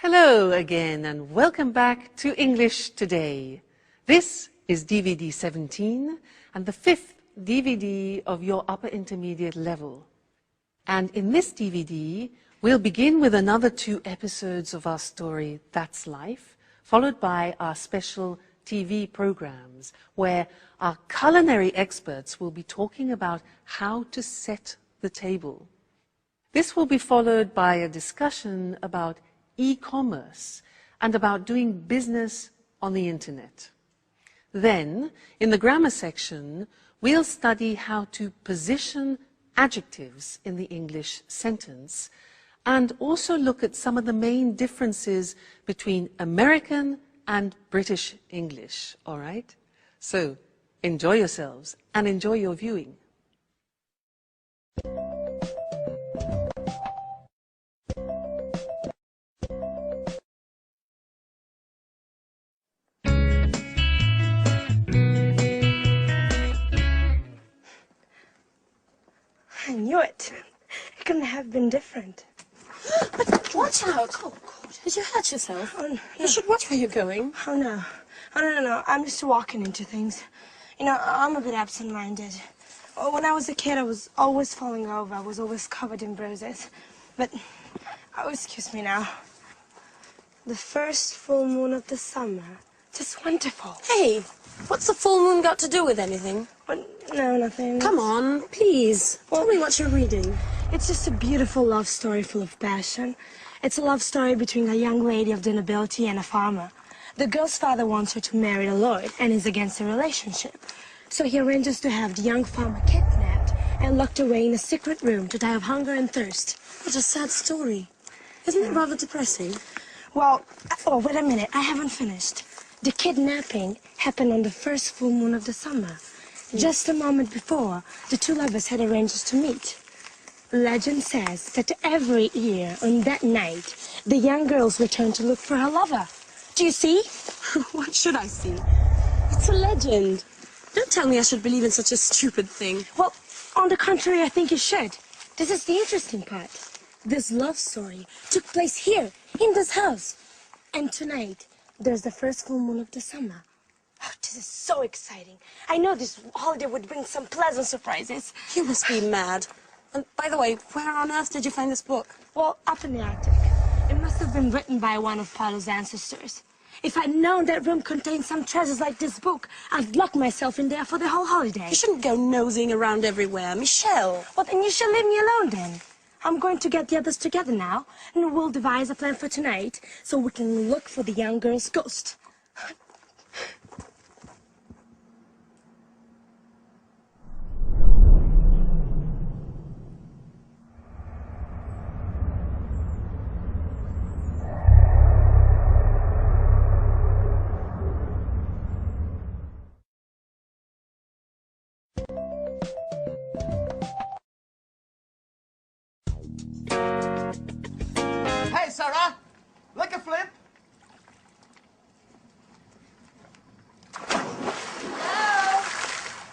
Hello again and welcome back to English Today. This is DVD 17 and the fifth DVD of your upper intermediate level. And in this DVD, we'll begin with another 2 episodes of our story, That's Life, followed by our special TV programs, where our culinary experts will be talking about how to set the table. This will be followed by a discussion about e-commerce and about doing business on the internet. Then, in the grammar section, we'll study how to position adjectives in the English sentence and also look at some of the main differences between American and British English, all right? So, enjoy yourselves and enjoy your viewing. I knew it. It couldn't have been different. But watch out! Oh, God. Did you hurt yourself? Oh, no. You should watch where you're going. Oh, no. Oh, no. I'm just walking into things. You know, I'm a bit absent-minded. When I was a kid, I was always falling over. I was always covered in bruises. But, oh, excuse me now. The first full moon of the summer. Just wonderful. Hey, what's the full moon got to do with anything? No, nothing. Come on, please. Tell me what you're reading. It's just a beautiful love story full of passion. It's a love story between a young lady of the nobility and a farmer. The girl's father wants her to marry a lord and is against the relationship. So he arranges to have the young farmer kidnapped and locked away in a secret room to die of hunger and thirst. What a sad story. Isn't it rather depressing? Well, oh, wait a minute. I haven't finished. The kidnapping happened on the first full moon of the summer. Just a moment before, the 2 lovers had arranged to meet. Legend says that every year on that night, the young girls return to look for her lover. Do you see? What should I see? It's a legend. Don't tell me I should believe in such a stupid thing. Well, on the contrary, I think you should. This is the interesting part. This love story took place here, in this house. And tonight, there's the first full moon of the summer. Oh, this is so exciting. I know this holiday would bring some pleasant surprises. You must be mad. And by the way, where on earth did you find this book? Well, up in the Arctic. It must have been written by one of Paolo's ancestors. If I'd known that room contained some treasures like this book, I'd lock myself in there for the whole holiday. You shouldn't go nosing around everywhere, Michelle. Well, then you should leave me alone, then. I'm going to get the others together now, and we'll devise a plan for tonight so we can look for the young girl's ghost. Hey, Sarah! Lick a flip!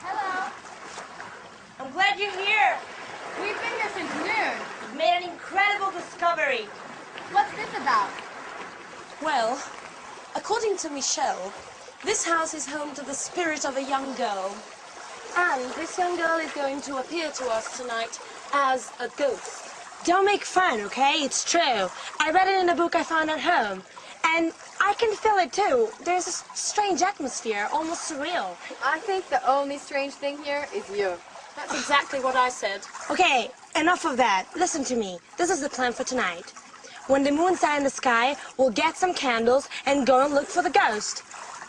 Hello. I'm glad you're here. We've been here since noon. You've made an incredible discovery. What's this about? Well, according to Michelle, this house is home to the spirit of a young girl. And this young girl is going to appear to us tonight as a ghost. Don't make fun, okay? It's true. I read it in a book I found at home. And I can feel it, too. There's a strange atmosphere, almost surreal. I think the only strange thing here is you. That's exactly what I said. Okay, enough of that. Listen to me. This is the plan for tonight. When the moon's out in the sky, we'll get some candles and go and look for the ghost.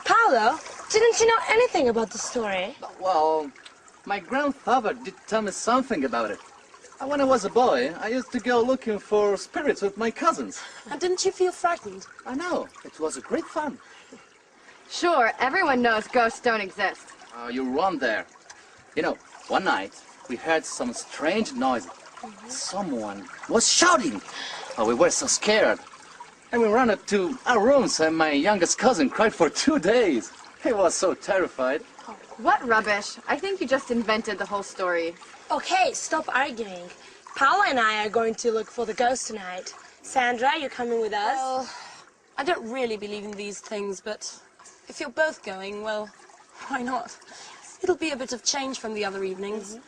Paolo, didn't you know anything about the story? Well, my grandfather did tell me something about it. And when I was a boy, I used to go looking for spirits with my cousins. And didn't you feel frightened? I know, it was a great fun. Sure, everyone knows ghosts don't exist. Oh, you're wrong there. You know, one night, we heard some strange noises. Someone was shouting. Oh, we were so scared. And we ran up to our rooms and my youngest cousin cried for 2 days. He was so terrified. What rubbish. I think you just invented the whole story. Okay, stop arguing. Paolo and I are going to look for the ghost tonight. Sandra, you coming with us? Well, I don't really believe in these things, but if you're both going, well, why not? It'll be a bit of change from the other evenings.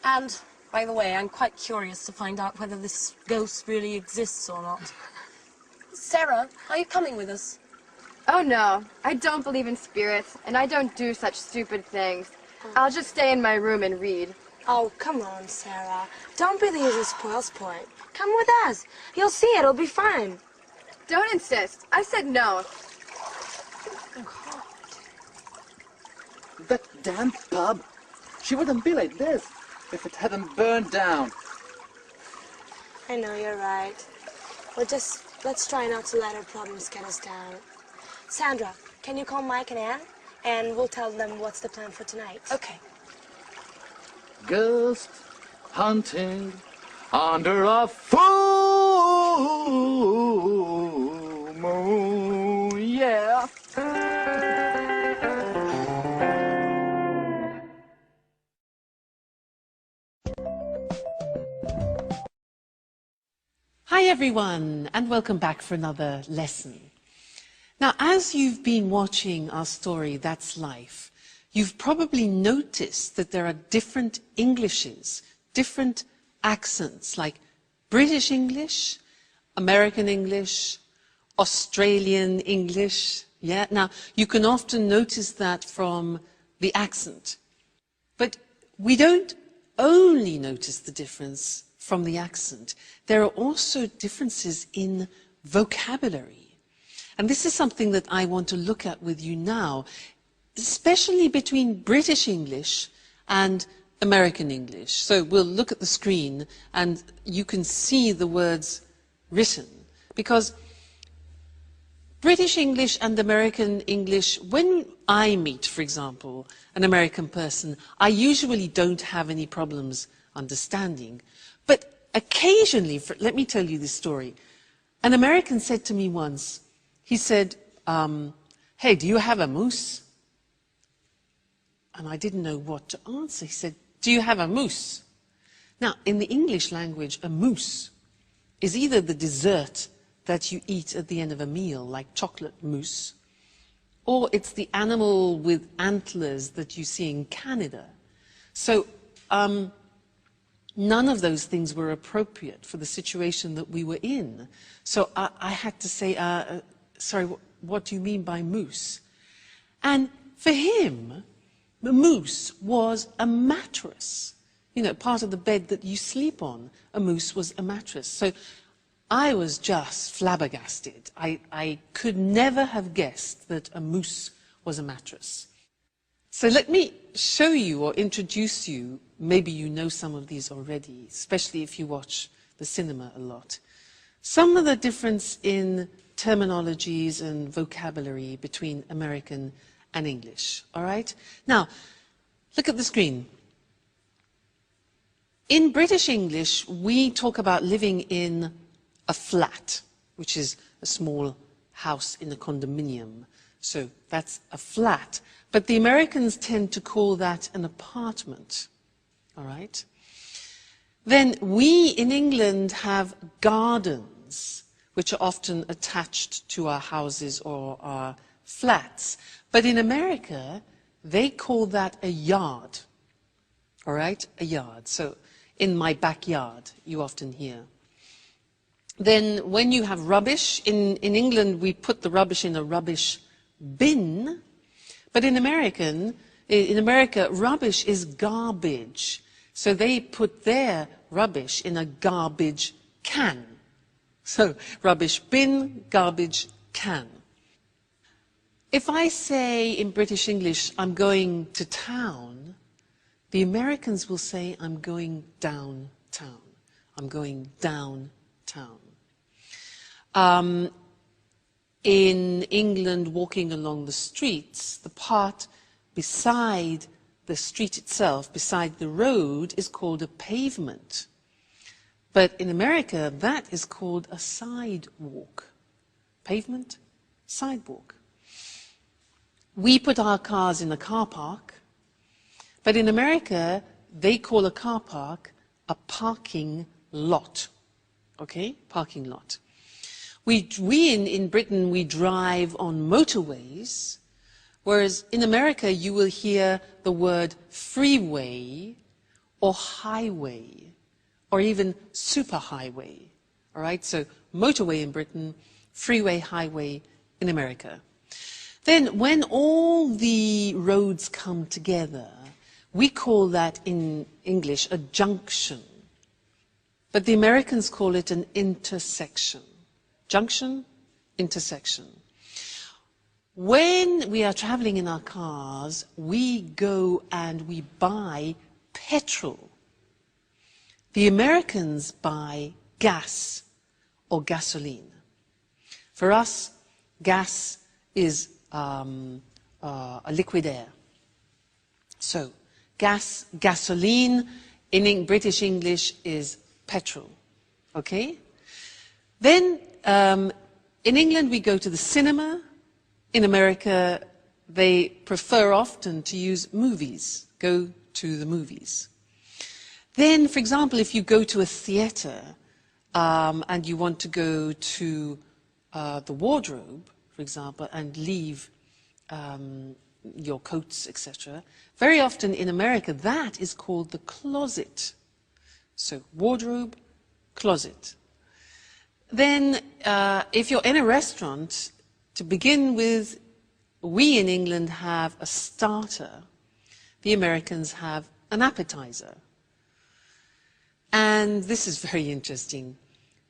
And, by the way, I'm quite curious to find out whether this ghost really exists or not. Sarah, are you coming with us? Oh no, I don't believe in spirits, and I don't do such stupid things. I'll just stay in my room and read. Oh, come on, Sarah. Don't be the usual spoilsport. Come with us. You'll see it. It'll be fun. Don't insist. I said no. That damn pub. She wouldn't be like this if it hadn't burned down. I know, you're right. Let's try not to let our problems get us down. Sandra, can you call Mike and Anne? And we'll tell them what's the plan for tonight. Okay. Ghost hunting under a full moon, yeah. Hi everyone, and welcome back for another lesson. Now, as you've been watching our story, That's Life, you've probably noticed that there are different Englishes, different accents, like British English, American English, Australian English. Yeah, now you can often notice that from the accent. But we don't only notice the difference from the accent. There are also differences in vocabulary. And this is something that I want to look at with you now, especially between British English and American English. So we'll look at the screen and you can see the words written. Because British English and American English, when I meet, for example, an American person, I usually don't have any problems understanding. But occasionally, let me tell you this story. An American said to me once, he said, hey, do you have a moose? And I didn't know what to answer. He said, do you have a moose? Now, in the English language, a moose is either the dessert that you eat at the end of a meal, like chocolate mousse, or it's the animal with antlers that you see in Canada. So none of those things were appropriate for the situation that we were in. So I had to say, sorry, what do you mean by moose? And for him, the moose was a mattress. You know, part of the bed that you sleep on, a moose was a mattress. So I was just flabbergasted. I could never have guessed that a moose was a mattress. So let me show you or introduce you, maybe you know some of these already, especially if you watch the cinema a lot. Some of the difference in terminologies and vocabulary between American and English, all right? Now, look at the screen. In British English, we talk about living in a flat, which is a small house in a condominium. So that's a flat. But the Americans tend to call that an apartment, all right? Then we in England have gardens, which are often attached to our houses or our flats. But in America, they call that a yard, all right? A yard. So in my backyard, you often hear. Then when you have rubbish, in England, we put the rubbish in a rubbish bin. But in America, rubbish is garbage. So they put their rubbish in a garbage can. So rubbish bin, garbage can. If I say in British English, I'm going to town, the Americans will say, I'm going downtown. I'm going downtown. In England, walking along the streets, the part beside the street itself, beside the road, is called a pavement. But in America, that is called a sidewalk. Pavement, sidewalk. We put our cars in a car park, but in America, they call a car park a parking lot. Okay? Parking lot. In Britain, we drive on motorways, whereas in America, you will hear the word freeway or highway or even superhighway. All right, so motorway in Britain, freeway, highway in America. Then when all the roads come together, we call that in English a junction. But the Americans call it an intersection. Junction, intersection. When we are traveling in our cars, we go and we buy petrol. The Americans buy gas or gasoline. For us, gas is a liquid air. So, gas, gasoline, in British English is petrol. Okay? Then, in England, we go to the cinema. In America, they prefer often to use movies, go to the movies. Then, for example, if you go to a theatre and you want to go to the wardrobe, for example, and leave your coats, etc., very often in America, that is called the closet. So, wardrobe, closet. Then, if you're in a restaurant, to begin with, we in England have a starter. The Americans have an appetizer. And this is very interesting.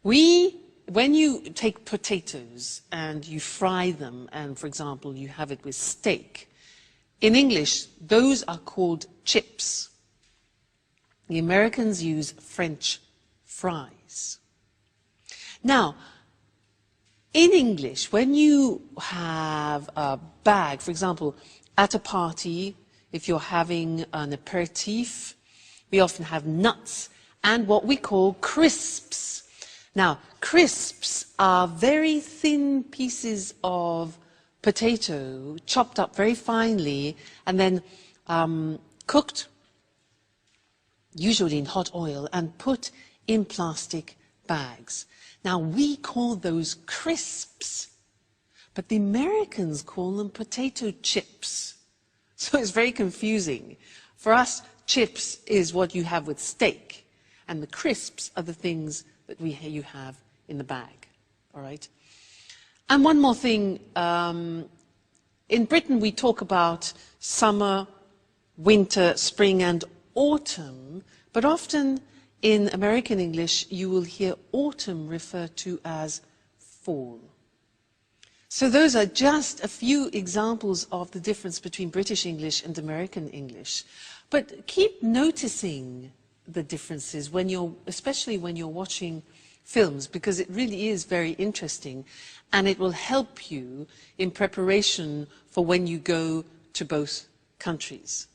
When you take potatoes and you fry them, and for example, you have it with steak, in English, those are called chips. The Americans use French fries. Now, in English, when you have a bag, for example, at a party, if you're having an aperitif, we often have nuts and what we call crisps. Now, crisps are very thin pieces of potato, chopped up very finely, and then cooked, usually in hot oil, and put in plastic bags. Now, we call those crisps, but the Americans call them potato chips. So it's very confusing. For us, chips is what you have with steak, and the crisps are the things that you have in the bag, all right? And one more thing, in Britain we talk about summer, winter, spring and autumn, but often in American English you will hear autumn referred to as fall. So those are just a few examples of the difference between British English and American English. But keep noticing the differences especially when you're watching films, because it really is very interesting and it will help you in preparation for when you go to both countries.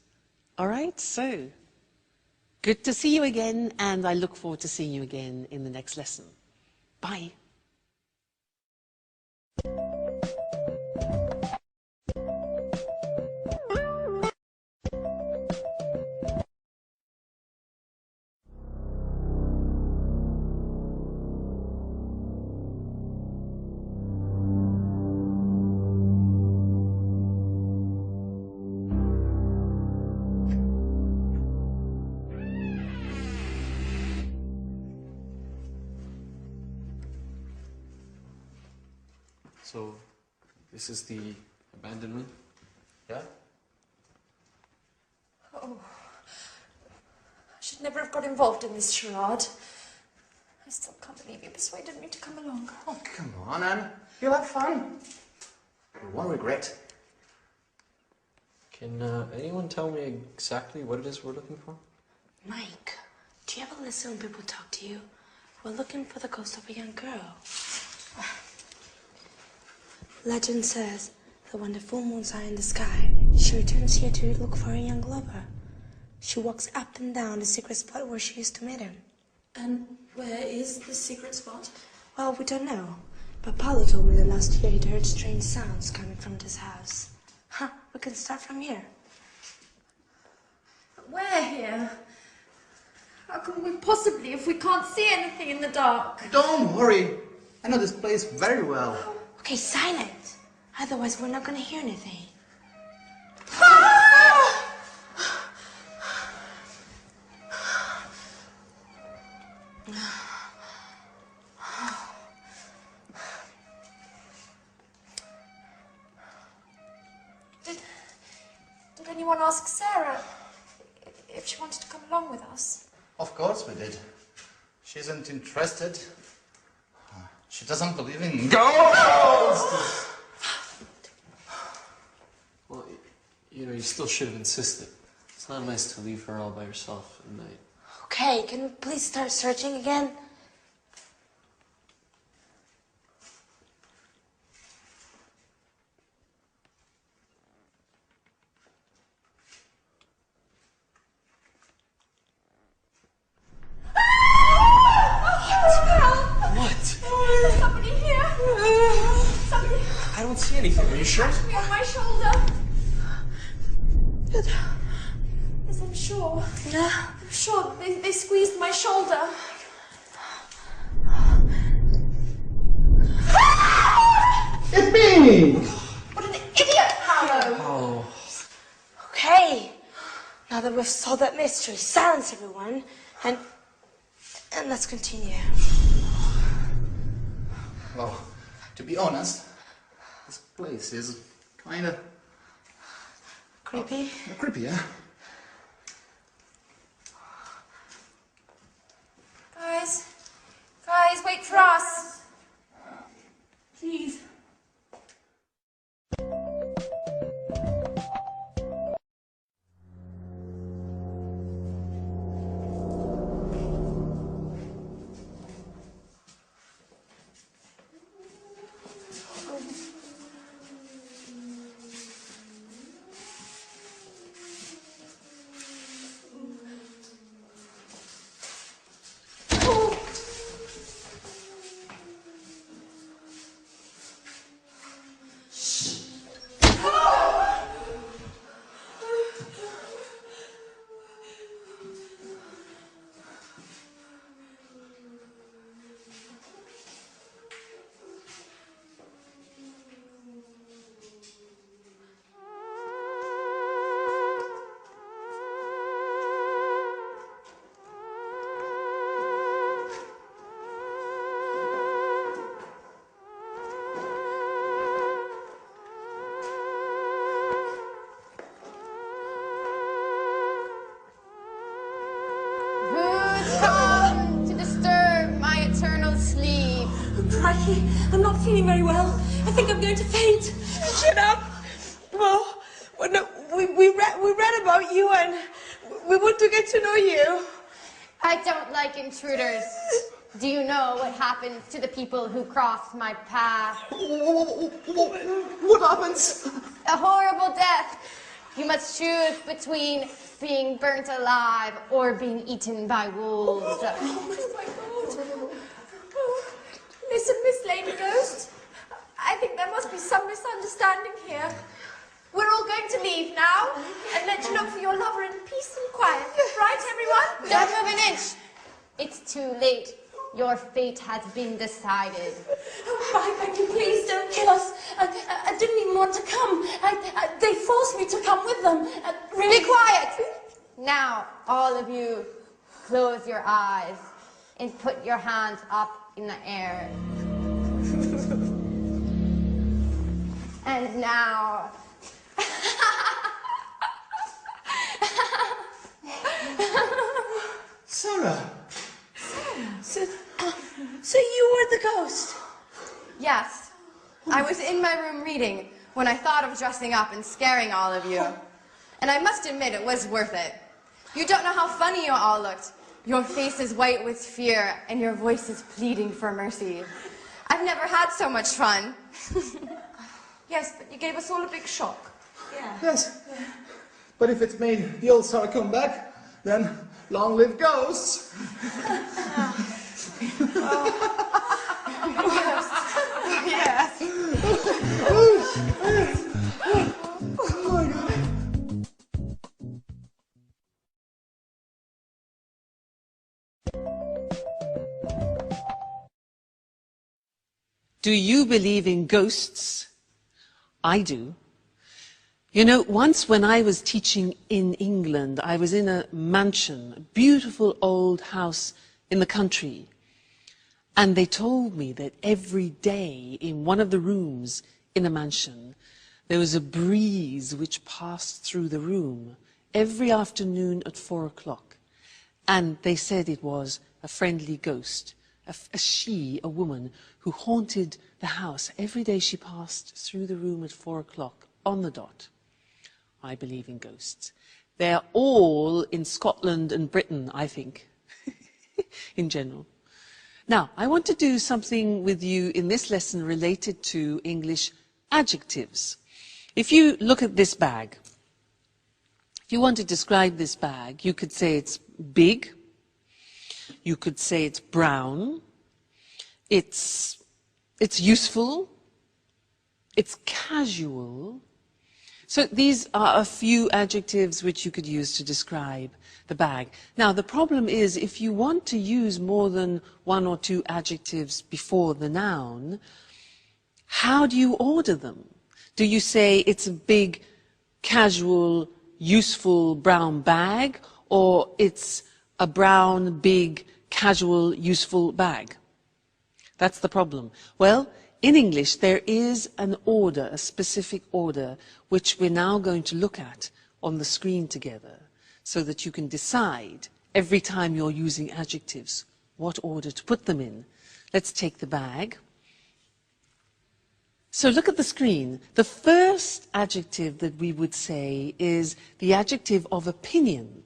All right, so good to see you again, and I look forward to seeing you again in the next lesson. Bye. So, this is the abandonment? Yeah? Oh, I should never have got involved in this charade. I still can't believe you persuaded me to come along. Oh, come on, Anne. You'll have fun. You won't regret. Can anyone tell me exactly what it is we're looking for? Mike, do you ever listen when people talk to you? We're looking for the ghost of a young girl. Legend says that when the full moon's high in the sky, she returns here to look for a young lover. She walks up and down the secret spot where she used to meet him. And where is the secret spot? Well, we don't know. But Paolo told me that last year he'd heard strange sounds coming from this house. Huh, we can start from here. Where here? How can we possibly if we can't see anything in the dark? Don't worry. I know this place very well. Okay, silent. Otherwise, we're not gonna hear anything. Did anyone ask Sarah if she wanted to come along with us? Of course we did. She isn't interested. She doesn't believe in ghosts! Well, you know, you still should have insisted. It's not nice to leave her all by herself at night. Okay, can we please start searching again? Somebody here! Somebody I don't see anything. Are you sure? touched me on my shoulder! Yes, I'm sure. I'm sure they squeezed my shoulder. It's me! What an idiot, Paolo! Oh. Okay. Now that we've solved that mystery, silence everyone, and let's continue. Well, to be honest, this place is kind of Creepy. creepy, yeah? Guys, wait for us. Please. Crikey, I'm not feeling very well. I think I'm going to faint. Shut up! Well, no, we read about you and we want to get to know you. I don't like intruders. Do you know what happens to the people who cross my path? What happens? A horrible death. You must choose between being burnt alive or being eaten by wolves. Oh my God. Listen, Miss Lady Ghost. I think there must be some misunderstanding here. We're all going to leave now and let you look for your lover in peace and quiet. Right, everyone? Don't move an inch. It's too late. Your fate has been decided. Oh, I beg you, please don't kill us. I didn't even want to come. They forced me to come with them. Really? Be quiet! Now, all of you, close your eyes and put your hands up in the air. And now... Sarah! So you were the ghost? Yes. I was in my room reading when I thought of dressing up and scaring all of you. And I must admit, it was worth it. You don't know how funny you all looked. Your face is white with fear, and your voice is pleading for mercy. I've never had so much fun. Yes, but you gave us all a big shock. Yeah. Yes. But if it's made the old Sarah come back, then long live ghosts! Yes. Oh my God. Do you believe in ghosts? I do. You know, once when I was teaching in England, I was in a mansion, a beautiful old house in the country. And they told me that every day in one of the rooms in a mansion, there was a breeze which passed through the room every afternoon at 4 o'clock. And they said it was a friendly ghost, a woman who haunted the house. Every day she passed through the room at 4 o'clock on the dot. I believe in ghosts. They're all in Scotland and Britain, I think, in general. Now, I want to do something with you in this lesson related to English adjectives. If you look at this bag, if you want to describe this bag, you could say it's big, you could say it's brown, it's useful, it's casual. So these are a few adjectives which you could use to describe the bag. Now, the problem is if you want to use more than one or two adjectives before the noun, how do you order them? Do you say it's a big, casual, useful brown bag, or it's a brown, big, casual, useful bag? That's the problem. Well, in English, there is an order, a specific order, which we're now going to look at on the screen together, so that you can decide every time you're using adjectives what order to put them in. Let's take the bag. So look at the screen. The first adjective that we would say is the adjective of opinion.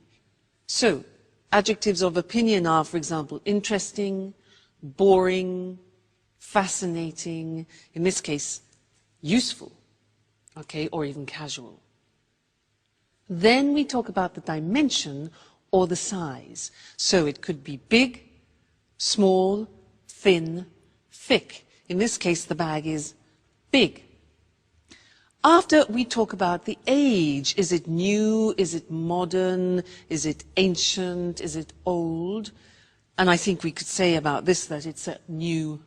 So adjectives of opinion are, for example, interesting, boring, fascinating, in this case, useful, okay, or even casual. Then we talk about the dimension or the size. So it could be big, small, thin, thick. In this case, the bag is big. After we talk about the age, is it new, is it modern, is it ancient, is it old? And I think we could say about this that it's a new,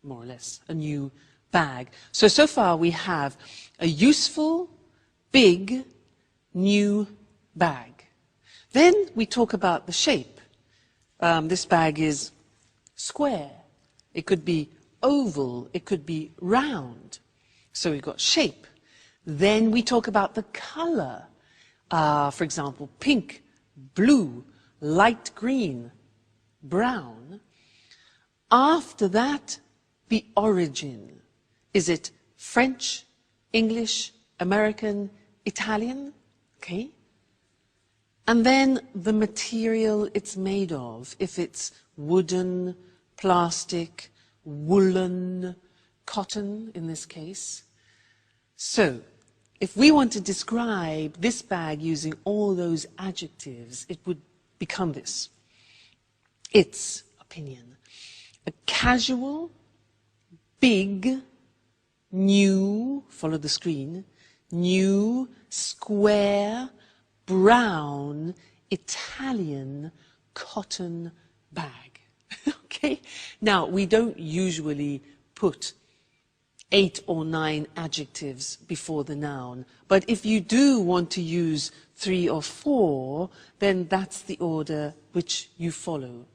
more or less, a new bag. So far we have a useful, big, new bag. Then we talk about the shape. This bag is square. It could be oval. It could be round. So we've got shape. Then we talk about the color. For example, pink, blue, light green, brown. After that, the origin. Is it French, English, American, Italian? Okay. And then the material it's made of. If it's wooden, plastic, woolen, cotton in this case. So, if we want to describe this bag using all those adjectives, it would become this. Its opinion. A casual, big, new, follow the screen, new, square, brown, Italian cotton bag. Okay? Now, we don't usually put 8 or 9 adjectives before the noun, but if you do want to use 3 or 4, then that's the order which you follow.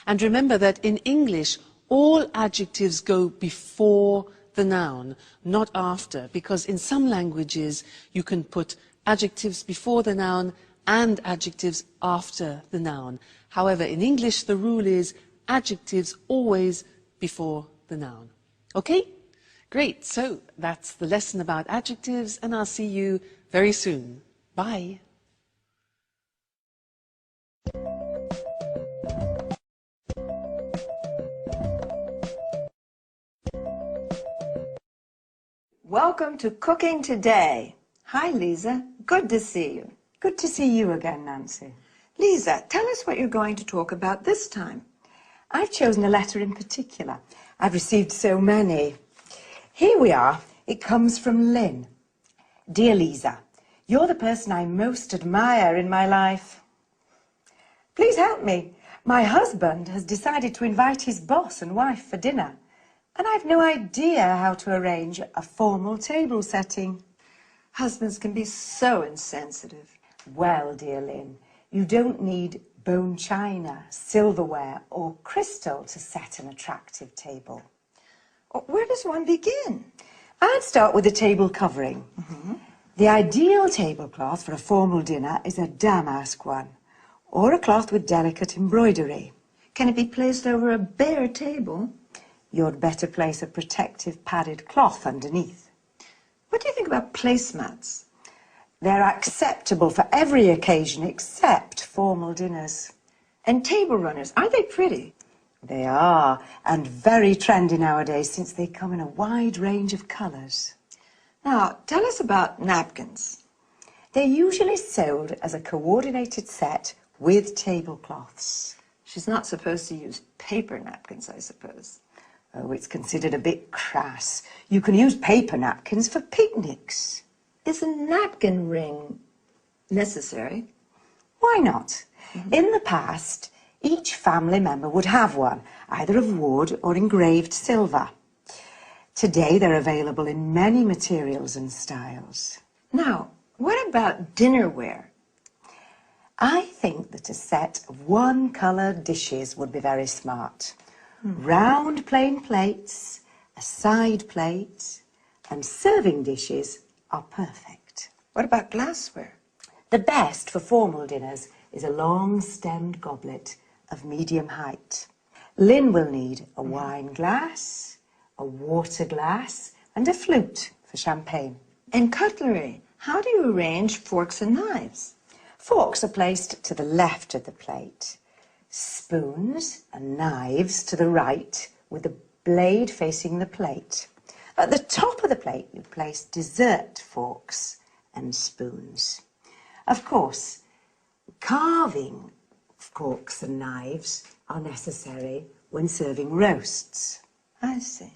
And remember that in English, all adjectives go before the noun, not after, because in some languages you can put adjectives before the noun and adjectives after the noun. However, in English, the rule is adjectives always before the noun. Okay? Great. So that's the lesson about adjectives, and I'll see you very soon. Bye. Welcome to Cooking Today. Hi, Lisa. Good to see you. Good to see you again, Nancy. Lisa, tell us what you're going to talk about this time. I've chosen a letter in particular. I've received so many. Here we are. It comes from Lynn. Dear Lisa, you're the person I most admire in my life. Please help me. My husband has decided to invite his boss and wife for dinner. And I've no idea how to arrange a formal table setting. Husbands can be so insensitive. Well, dear Lynn, you don't need bone china, silverware or crystal to set an attractive table. Where does one begin? I'd start with the table covering. The ideal tablecloth for a formal dinner is a damask one, or a cloth with delicate embroidery. Can it be placed over a bare table? You'd better place a protective padded cloth underneath. What do you think about placemats? They're acceptable for every occasion except formal dinners. And table runners, aren't they pretty? They are, and very trendy nowadays since they come in a wide range of colours. Now, tell us about napkins. They're usually sold as a coordinated set with tablecloths. She's not supposed to use paper napkins, I suppose. Oh, it's considered a bit crass. You can use paper napkins for picnics. Is a napkin ring necessary? Why not? In the past, each family member would have one, either of wood or engraved silver. Today, they're available in many materials and styles. Now, what about dinnerware? I think that a set of one-coloured dishes would be very smart. Round plain plates, a side plate, and serving dishes are perfect. What about glassware? The best for formal dinners is a long-stemmed goblet of medium height. Lynn will need a wine glass, a water glass, and a flute for champagne. And cutlery. How do you arrange forks and knives? Forks are placed to the left of the plate. Spoons and knives to the right, with the blade facing the plate. At the top of the plate, you place dessert forks and spoons. Of course, carving forks and knives are necessary when serving roasts. I see.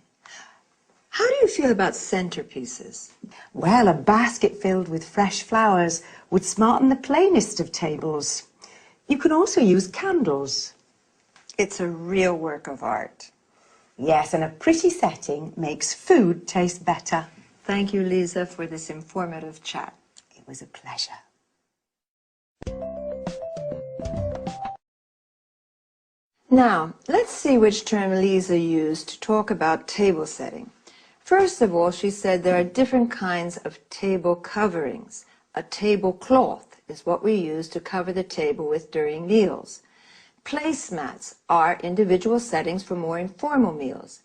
How do you feel about centerpieces? Well, a basket filled with fresh flowers would smarten the plainest of tables. You can also use candles. It's a real work of art. Yes, and a pretty setting makes food taste better. Thank you, Lisa, for this informative chat. It was a pleasure. Now, let's see which term Lisa used to talk about table setting. First of all, she said there are different kinds of table coverings. A tablecloth is what we use to cover the table with during meals. Placemats are individual settings for more informal meals.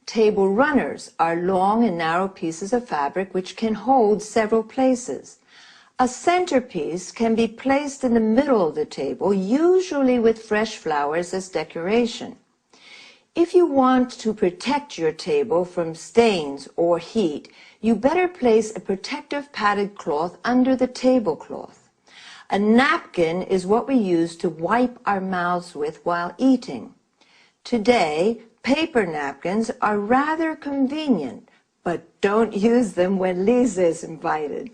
Table runners are long and narrow pieces of fabric which can hold several places. A centerpiece can be placed in the middle of the table, usually with fresh flowers as decoration. If you want to protect your table from stains or heat, you better place a protective padded cloth under the tablecloth. A napkin is what we use to wipe our mouths with while eating. Today, paper napkins are rather convenient, but don't use them when Lisa is invited.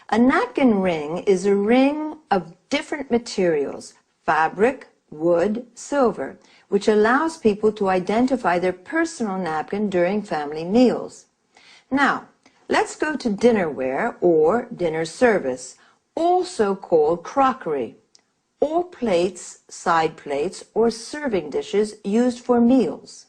A napkin ring is a ring of different materials, fabric, wood, silver, which allows people to identify their personal napkin during family meals. Now, let's go to dinnerware or dinner service, also called crockery, or plates, side plates, or serving dishes used for meals.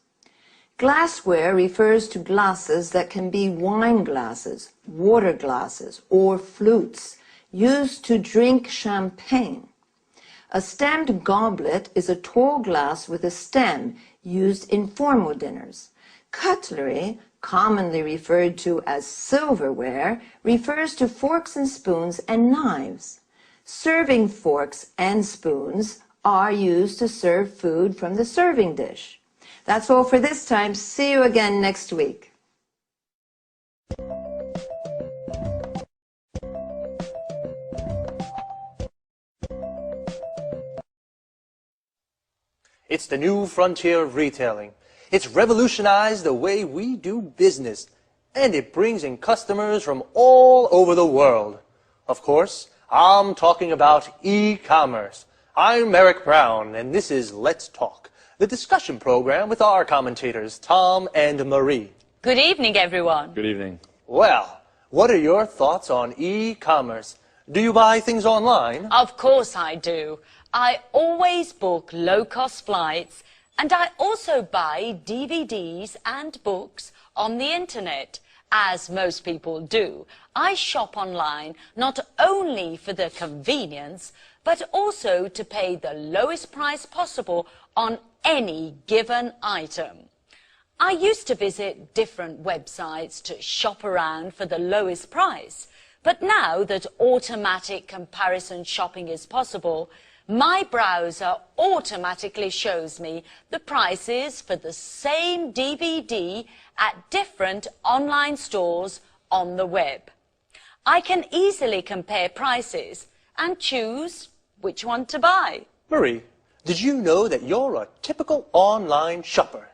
Glassware refers to glasses that can be wine glasses, water glasses, or flutes, used to drink champagne. A stemmed goblet is a tall glass with a stem used in formal dinners. Cutlery, commonly referred to as silverware, refers to forks and spoons and knives. Serving forks and spoons are used to serve food from the serving dish. That's all for this time. See you again next week. It's the new frontier of retailing. It's revolutionized the way we do business, and it brings in customers from all over the world. Of course, I'm talking about e-commerce. I'm Eric Brown, and this is Let's Talk, the the discussion program with our commentators, Tom and Marie. Good evening, everyone. Good evening. Well, what are your thoughts on e-commerce? Do you buy things online? Of course I do. I always book low-cost flights, and I also buy DVDs and books on the internet. As most people do, I shop online not only for the convenience, but also to pay the lowest price possible on any given item. I used to visit different websites to shop around for the lowest price, but now that automatic comparison shopping is possible, my browser automatically shows me the prices for the same DVD at different online stores on the web. I can easily compare prices and choose which one to buy. Marie, did you know that you're a typical online shopper?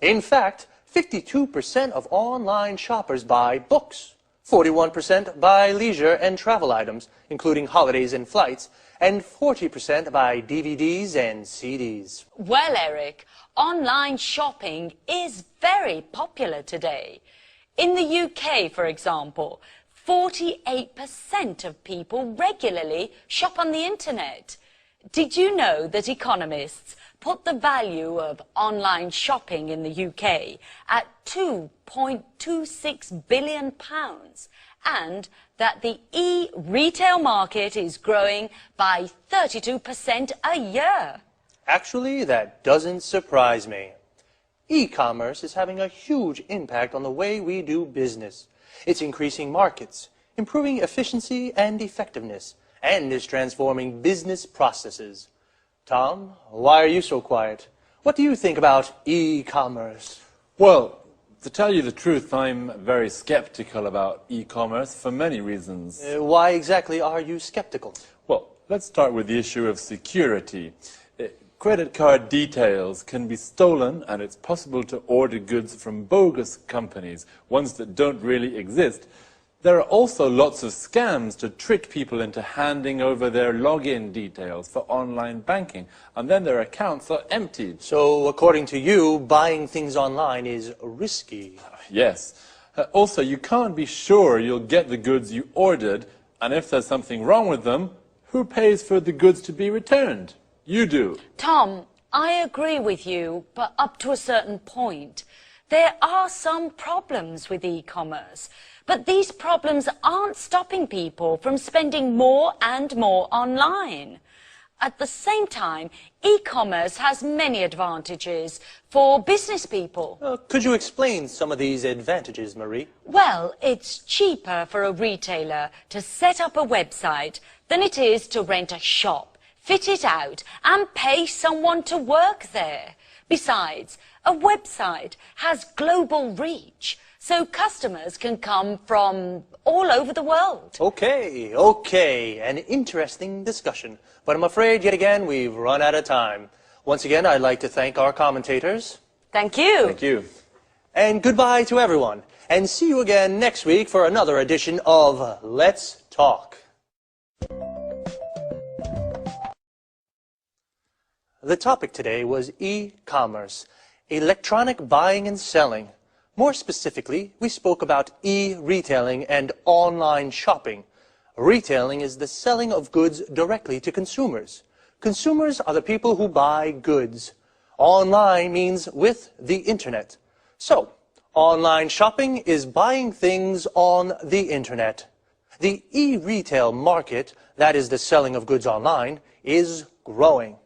In fact, 52% of online shoppers buy books, 41% buy leisure and travel items, including holidays and flights, and 40% buy DVDs and CDs. Well, Eric, online shopping is very popular today. In the UK, for example, 48% of people regularly shop on the internet. Did you know that economists put the value of online shopping in the UK at £2.26 billion, and that the e-retail market is growing by 32% a year? Actually, that doesn't surprise me. E-commerce is having a huge impact on the way we do business. It's increasing markets, improving efficiency and effectiveness, and is transforming business processes. Tom, why are you so quiet? What do you think about e-commerce? Well, to tell you the truth, I'm very skeptical about e-commerce for many reasons. Why exactly are you skeptical? Well, let's start with the issue of security. Credit card details can be stolen, and it's possible to order goods from bogus companies, ones that don't really exist. There are also lots of scams to trick people into handing over their login details for online banking, and then their accounts are emptied. So, according to you, buying things online is risky. Yes. Also, you can't be sure you'll get the goods you ordered, and if there's something wrong with them, who pays for the goods to be returned? You do. Tom, I agree with you, but up to a certain point. There are some problems with e-commerce, but these problems aren't stopping people from spending more and more online. At the same time, e-commerce has many advantages for business people. Could you explain some of these advantages, Marie? Well, it's cheaper for a retailer to set up a website than it is to rent a shop, fit it out, and pay someone to work there. Besides, a website has global reach, so customers can come from all over the world. Okay, an interesting discussion. But I'm afraid, yet again, we've run out of time. Once again, I'd like to thank our commentators. Thank you. Thank you. And goodbye to everyone. And see you again next week for another edition of Let's Talk. The topic today was e-commerce, electronic buying and selling. More specifically, we spoke about e-retailing and online shopping. Retailing is the selling of goods directly to consumers. Consumers are the people who buy goods. Online means with the internet. So, online shopping is buying things on the internet. The e-retail market, that is the selling of goods online, is growing.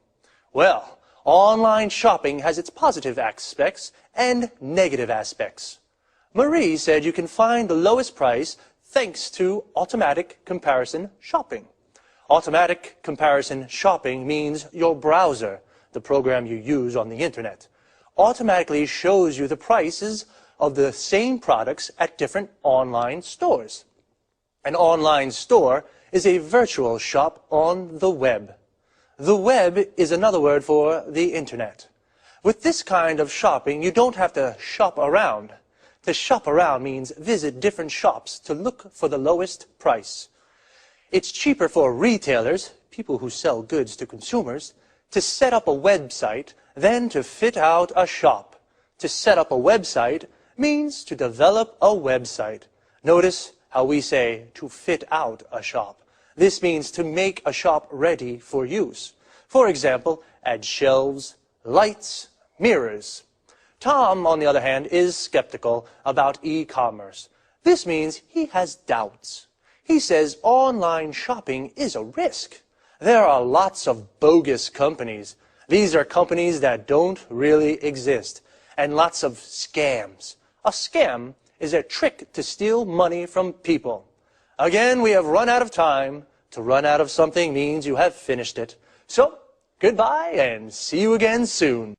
Well, online shopping has its positive aspects and negative aspects. Marie said you can find the lowest price thanks to automatic comparison shopping. Automatic comparison shopping means your browser, the program you use on the internet, automatically shows you the prices of the same products at different online stores. An online store is a virtual shop on the web. The web is another word for the internet. With this kind of shopping, you don't have to shop around. To shop around means visit different shops to look for the lowest price. It's cheaper for retailers, people who sell goods to consumers, to set up a website than to fit out a shop. To set up a website means to develop a website. Notice how we say to fit out a shop. This means to make a shop ready for use. For example, add shelves, lights, mirrors. Tom, on the other hand, is skeptical about e-commerce. This means he has doubts. He says online shopping is a risk. There are lots of bogus companies. These are companies that don't really exist. And lots of scams. A scam is a trick to steal money from people. Again, we have run out of time. To run out of something means you have finished it. So, goodbye and see you again soon.